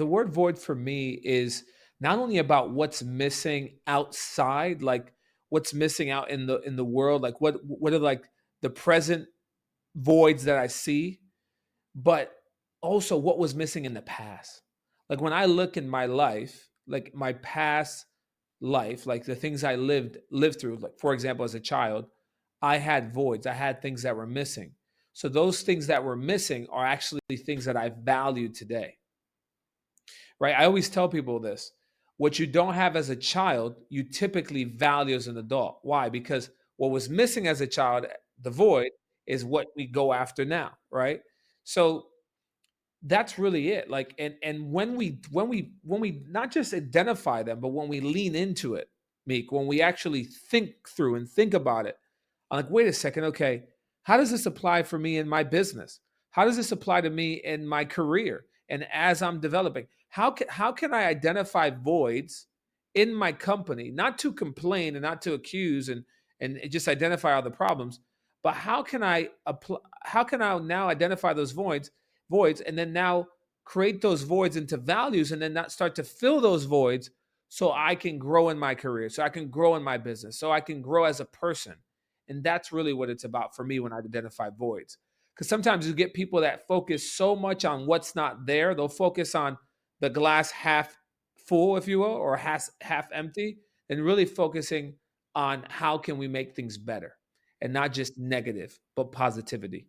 The word void for me is not only about what's missing outside, like what's missing out in the world, like what are like the present voids that I see, but also what was missing in the past. Like when I look in my life, like my past life, like the things I lived through, like for example, as a child, I had voids, I had things that were missing. So those things that were missing are actually things that I value today, right? I always tell people this. What you don't have as a child, you typically value as an adult. Why? Because what was missing as a child, the void, is what we go after now, right? So that's really it. Like, and when we not just identify them, but when we lean into it, Meek, when we actually think through and think about it, I'm like, wait a second, okay, how does this apply for me in my business? How does this apply to me in my career? And as I'm developing, how can I identify voids in my company, not to complain and not to accuse and just identify all the problems, but how can I apply? How can I now identify those voids and then now create those voids into values and then not start to fill those voids so I can grow in my career, so I can grow in my business, so I can grow as a person. And that's really what it's about for me when I identify voids. Because sometimes you get people that focus so much on what's not there, they'll focus on the glass half full, if you will, or half empty, and really focusing on how can we make things better and not just negative, but positivity.